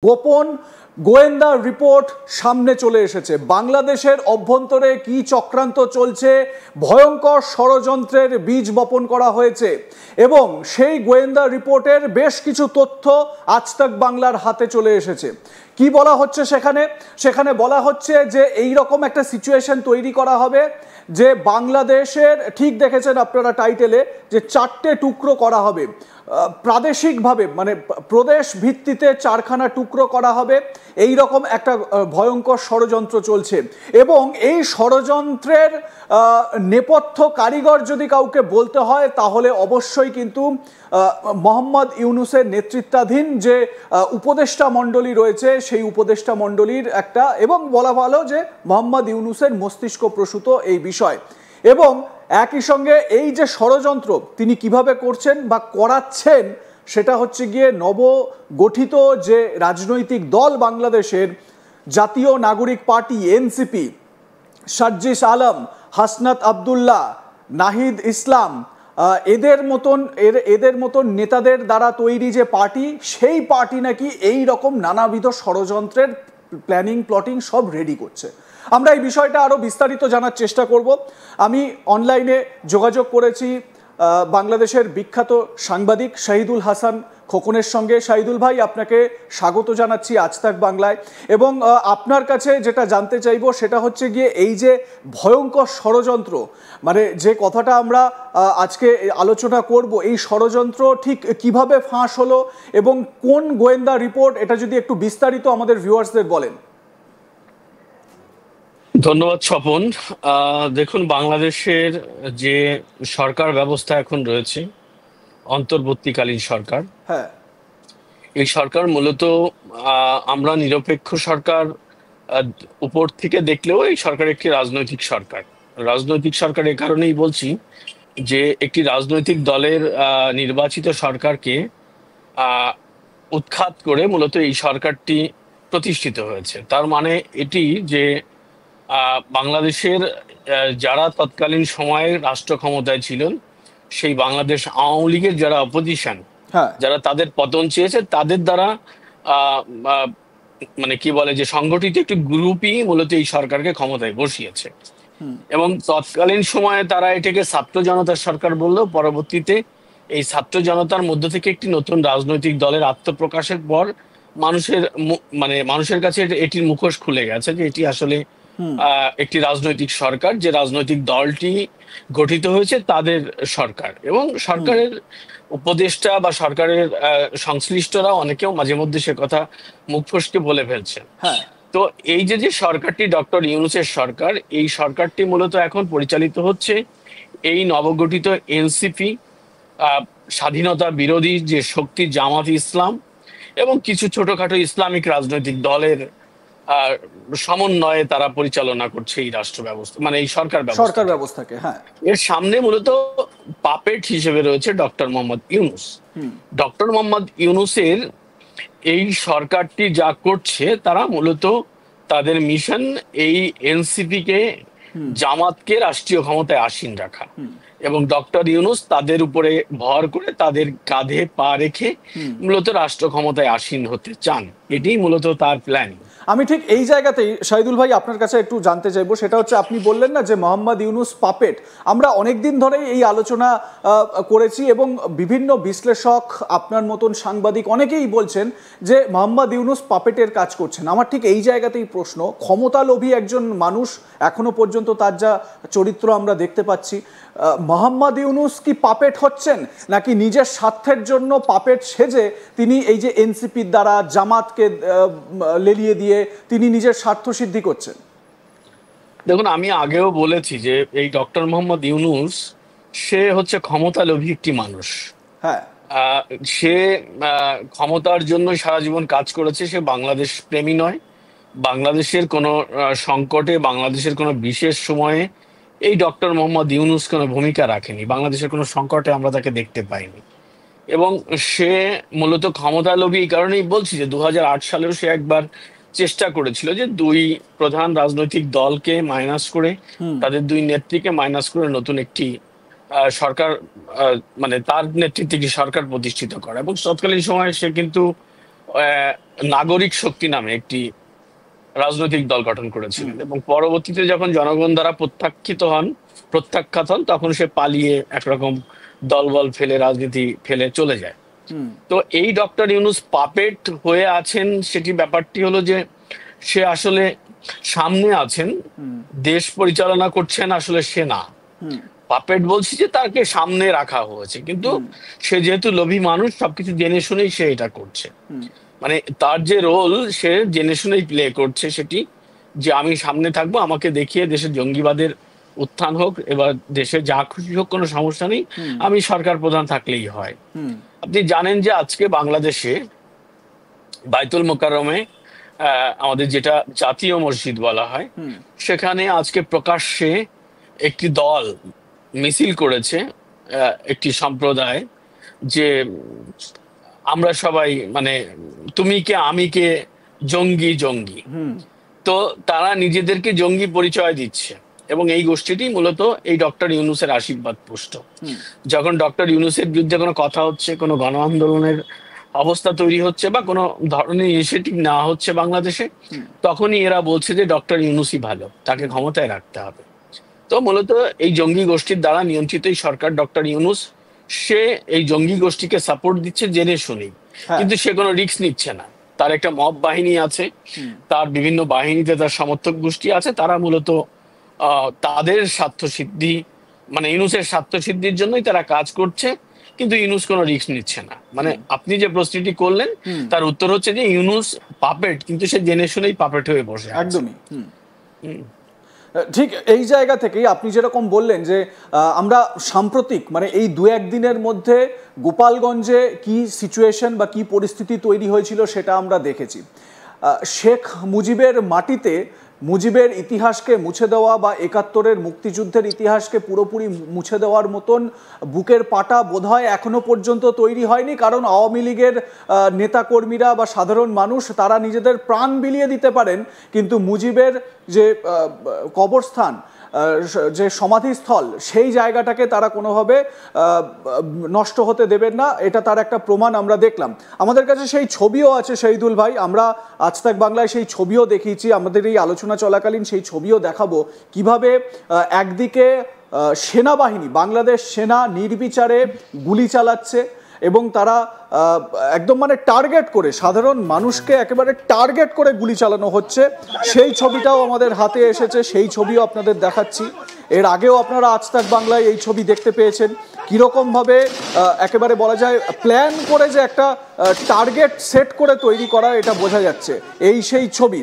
গোপন গোয়েন্দা রিপোর্ট সামনে চলে এসেছে। বাংলাদেশের অভ্যন্তরে কি চক্রান্ত চলছে, ভয়ঙ্কর ষড়যন্ত্রের বীজ বপন করা হয়েছে এবং সেই গোয়েন্দা রিপোর্টের বেশ কিছু তথ্য আজ তাক বাংলার হাতে চলে এসেছে। কি বলা হচ্ছে সেখানে বলা হচ্ছে যে এই রকম একটা সিচুয়েশন তৈরি করা হবে যে বাংলাদেশের, ঠিক দেখেছেন আপনারা টাইটেলে, যে 4টে টুকরো করা হবে প্রাদেশিকভাবে, মানে প্রদেশ ভিত্তিতে 4খানা টুকরো করা হবে। এই রকম একটা ভয়ঙ্কর ষড়যন্ত্র চলছে এবং এই ষড়যন্ত্রের নেপথ্য কারিগর যদি কাউকে বলতে হয় তাহলে অবশ্যই কিন্তু মোহাম্মদ ইউনূসের নেতৃত্বাধীন যে উপদেষ্টা মণ্ডলী রয়েছে সেই উপদেষ্টা মণ্ডলীর একটা, এবং বলা ভালো যে মোহাম্মদ ইউনূসের মস্তিষ্ক প্রসূত এই বিষয়। এবং একই সঙ্গে এই যে ষড়যন্ত্র তিনি কিভাবে করছেন বা করাচ্ছেন সেটা হচ্ছে গিয়ে নবগঠিত যে রাজনৈতিক দল বাংলাদেশের জাতীয় নাগরিক পার্টি এনসিপি, সাজ্জিস আলম, হাসনাত আবদুল্লাহ, নাহিদ ইসলাম, এদের মতন নেতাদের দ্বারা তৈরি যে পার্টি, সেই পার্টি নাকি এই রকম নানাবিধ ষড়যন্ত্রের প্ল্যানিং সব রেডি করছে। আমরা এই বিষয়টা আরও বিস্তারিত জানার চেষ্টা করব। আমি অনলাইনে যোগাযোগ করেছি বাংলাদেশের বিখ্যাত সাংবাদিক শাহিদুল হাসান খোকনের সঙ্গে। শাহিদুল ভাই, আপনাকে স্বাগত জানাচ্ছি আজ তাক বাংলায়। এবং আপনার কাছে যেটা জানতে চাইব সেটা হচ্ছে গিয়ে এই যে ভয়ঙ্কর ষড়যন্ত্র, মানে যে কথাটা আমরা আজকে আলোচনা করব, এই ষড়যন্ত্র ঠিক কিভাবে ফাঁস হলো এবং কোন গোয়েন্দা রিপোর্ট, এটা যদি একটু বিস্তারিত আমাদের ভিউয়ার্সদের বলেন। ধন্যবাদ স্বপন। দেখুন, বাংলাদেশের যে সরকার ব্যবস্থা এখন রয়েছে, অন্তর্বর্তীকালীন সরকার, হ্যাঁ, এই সরকার মূলত আমরা নিরপেক্ষ সরকার উপর থেকে দেখলেও এই সরকার একটি রাজনৈতিক সরকার। রাজনৈতিক সরকার এ কারণেই বলছি যে একটি রাজনৈতিক দলের নির্বাচিত সরকারকে উৎখাত করে মূলত এই সরকারটি প্রতিষ্ঠিত হয়েছে। তার মানে এটি যে বাংলাদেশের যারা তৎকালীন সময়ে রাষ্ট্র ক্ষমতায় ছিলেন, সেই বাংলাদেশ আওয়ামী লীগের যারা অপোজিশন, যারা তাদের পতন চেয়েছে, তাদের দ্বারা মানে কি বলে যে সংগঠিত একটি গ্রুপই মূলত এই সরকারকে ক্ষমতায় বসিয়েছে। এবং তৎকালীন সময়ে তারা এটাকে ছাত্র জনতার সরকার বললেও পরবর্তীতে এই ছাত্র জনতার মধ্য থেকে একটি নতুন রাজনৈতিক দলের আত্মপ্রকাশের পর মানুষের কাছে এটির মুখোশ খুলে গেছে যে এটি আসলে একটি রাজনৈতিক সরকার, যে রাজনৈতিক দলটি গঠিত হয়েছে তাদের সরকার। এবং সরকারের উপদেষ্টা বা সরকারের সংশ্লিষ্টরা অনেকেও মাঝে মধ্যে সে কথা মুখ ফসকে বলে ফেলছেন। তো এই যে সরকারটি ডক্টর ইউনূসের সরকার, এই সরকারটি মূলত এখন পরিচালিত হচ্ছে এই নবগঠিত এনসিপি, স্বাধীনতা বিরোধী যে শক্তি জামাত ইসলাম এবং কিছু ছোটখাটো ইসলামিক রাজনৈতিক দলের সমন্বয়ে তারা পরিচালনা করছে এই রাষ্ট্র ব্যবস্থা, মানে এই সরকার ব্যবস্থাকে। এর সামনে মূলত পাপেট হিসেবে রয়েছে ডক্টর মোহাম্মদ ইউনূস। ডক্টর মোহাম্মদ ইউনূসের এই সরকারটি যা করছে, তারা মূলত তাদের মিশন এই এনসিপি কে, জামাতকে রাষ্ট্রীয় ক্ষমতায় আসীন রাখা এবং ডক্টর ইউনূস তাদের উপরে ভর করে তাদের কাঁধে পা রেখে মূলত রাষ্ট্র ক্ষমতায় আসীন হতে চান। এটি মূলত তার প্ল্যান। আমি ঠিক এই জায়গাতেই শাহিদুল ভাই আপনার কাছে একটু জানতে চাইবো, সেটা হচ্ছে আপনি বললেন না যে মোহাম্মদ ইউনূস পাপেট। আমরা অনেকদিন ধরেই এই আলোচনা করেছি এবং বিভিন্ন বিশ্লেষক, আপনার মতন সাংবাদিক অনেকেই বলছেন যে মোহাম্মদ ইউনূস পাপেটের কাজ করছেন। আমার ঠিক এই জায়গাতেই প্রশ্ন, ক্ষমতালোভী একজন মানুষ, এখনো পর্যন্ত তার যা চরিত্র আমরা দেখতে পাচ্ছি, মোহাম্মদ ইউনূস কি পাপেট হচ্ছেন নাকি নিজের স্বার্থের জন্য পাপেট সেজে তিনি এই যে এনসিপির দ্বারা জামাতকে লেলিয়ে দিয়ে তিনি নিজের স্বার্থ সিদ্ধি করছেন? দেখুন, আমি আগেও বলেছি যে এই ডক্টর মোহাম্মদ ইউনূস সে হচ্ছে ক্ষমতালোভী একটি মানুষ। সে ক্ষমতার জন্য সারা জীবন কাজ করেছে। সে বাংলাদেশ প্রেমী নয়। বাংলাদেশের কোনো সংকটে, বাংলাদেশের কোনো বিশেষ সময়ে এই ডক্টর মোহাম্মদ ইউনূস কোনো ভূমিকা রাখেনি। বাংলাদেশের কোনো সংকটে আমরা তাকে দেখতে পাইনি। এবং সে মূলত ক্ষমতালোভী এই কারণেই বলছি যে 2008 সালেও সে একবার চেষ্টা করেছিল যে দুই প্রধান রাজনৈতিক দলকে মাইনাস করে, তাদের দুই নেত্রীকে মাইনাস করে নতুন একটি সরকার, মানে তার নেতৃত্বে একটি সরকার প্রতিষ্ঠিত করা। এবং তৎকালীন সময়ে সে কিন্তু নাগরিক শক্তি নামে একটি রাজনৈতিক দল গঠন করেছিলেন, এবং পরবর্তীতে যখন জনগণ দ্বারা প্রত্যাখ্যাত হন, তখন সে পালিয়ে একরকম দলবল ফেলে, রাজনীতি ফেলে চলে যায়। তো এই ডক্টর ইউনূস পাপেট হয়ে আছেন, সেটি ব্যাপারটি হলো যে সে আসলে সামনে আছেন, দেশ পরিচালনা করছেন আসলে সে না। পাপেট বলছি যে তাকে সামনে রাখা হয়েছে, কিন্তু সে যেহেতু লোভী মানুষ, সবকিছু জেনে শুনেই সে এটা করছে। মানে তার যে রোল সে জেনে শুনেই প্লে করছে, সেটি যে আমি সামনে থাকবো, আমাকে দেখিয়ে দেশের জঙ্গিবাদের উত্থান হোক, এবার দেশে যা খুশি হোক, কোনো সমস্যা নেই, আমি সরকার প্রধান থাকলেই হয়। আপনি জানেন যে আজকে বাংলাদেশে বাইতুল মোকাররমে, আমাদের যেটা জাতীয় মসজিদ বলা হয়, সেখানে আজকে প্রকাশ্যে একটি দল মিছিল করেছে, একটি সম্প্রদায়, যে আমরা সবাই মানে তুমি কে আমি কে, জঙ্গি জঙ্গি। তো তারা নিজেদেরকে জঙ্গি পরিচয় দিচ্ছে, এবং এই গোষ্ঠীটি মূলত এই ডক্টর ইউনূসের আশীর্বাদ পুষ্ট। যখন ডক্টর ইউনূসের বিরুদ্ধে কোনো কথা হচ্ছে, কোনো গণ আন্দোলনের অবস্থা তৈরি হচ্ছে, বা কোনো ধরনের ইনিশিয়েটিভ নেওয়া হচ্ছে বাংলাদেশে, তখনই এরা বলছে যে ডক্টর ইউনূসই ভালো, তাকে ক্ষমতায় রাখতে হবে। তো মূলত এই জঙ্গি গোষ্ঠীর দ্বারা নিয়ন্ত্রিত এই সরকার, ডক্টর ইউনূস সে এই জঙ্গি গোষ্ঠীকে সাপোর্ট দিচ্ছে জেনে শুনেই, কিন্তু সে কোনো রিস্ক নিচ্ছে না। তার একটা মব বাহিনী আছে, তার বিভিন্ন বাহিনীতে তার সমর্থক গোষ্ঠী আছে, তারা মূলত তাদের স্বার্থ সিদ্ধি, মানে ইউনূসের স্বার্থ সিদ্ধির জন্যই তারা কাজ করছে, কিন্তু ইউনূস কোনো রিস্ক নিচ্ছে না। মানে আপনি যে প্রশ্নটি করলেন, তার উত্তর হচ্ছে যে ইউনূস পাপেট, কিন্তু সে জেনে শুনেই পাপেট হয়ে বসে আছে। একদমই ঠিক। এই জায়গা থেকেই আপনি যেরকম বললেন যে আমরা সাম্প্রতিক মানে এই দু একদিনের মধ্যে গোপালগঞ্জে কি সিচুয়েশন বা কি পরিস্থিতি তৈরি হয়েছিল সেটা আমরা দেখেছি। শেখ মুজিবের মাটিতে মুজিবের ইতিহাসকে মুছে দেওয়া বা ৭১-এর মুক্তিযুদ্ধের ইতিহাসকে পুরোপুরি মুছে দেওয়ার মতন বুকের পাটা বোধহয় এখনো পর্যন্ত তৈরি হয়নি, কারণ আওয়ামী লীগের নেতাকর্মীরা বা সাধারণ মানুষ তারা নিজেদের প্রাণ বিলিয়ে দিতে পারেন, কিন্তু মুজিবের যে কবরস্থান, যে সমাধিস্থল, সেই জায়গাটাকে তারা কোনোভাবে নষ্ট হতে দেবেন না। এটা তার একটা প্রমাণ আমরা দেখলাম। আমাদের কাছে সেই ছবিও আছে শহীদুল ভাই, আমরা আজ তাক বাংলায় সেই ছবিও দেখিয়েছি, আমাদের এই আলোচনা চলাকালীন সেই ছবিও দেখাবো কিভাবে একদিকে সেনাবাহিনী, বাংলাদেশ সেনা নির্বিচারে গুলি চালাচ্ছে, এবং তারা একদম মানে টার্গেট করে সাধারণ মানুষকে একেবারে টার্গেট করে গুলি চালানো হচ্ছে। সেই ছবিটাও আমাদের হাতে এসেছে, সেই ছবিও আপনাদের দেখাচ্ছি। এর আগেও আপনারা আজ তাক বাংলায় এই ছবি দেখতে পেয়েছেন, কীরকমভাবে একেবারে বলা যায় প্ল্যান করে যে একটা টার্গেট সেট করে তৈরি করা, এটা বোঝা যাচ্ছে। এই সেই ছবি।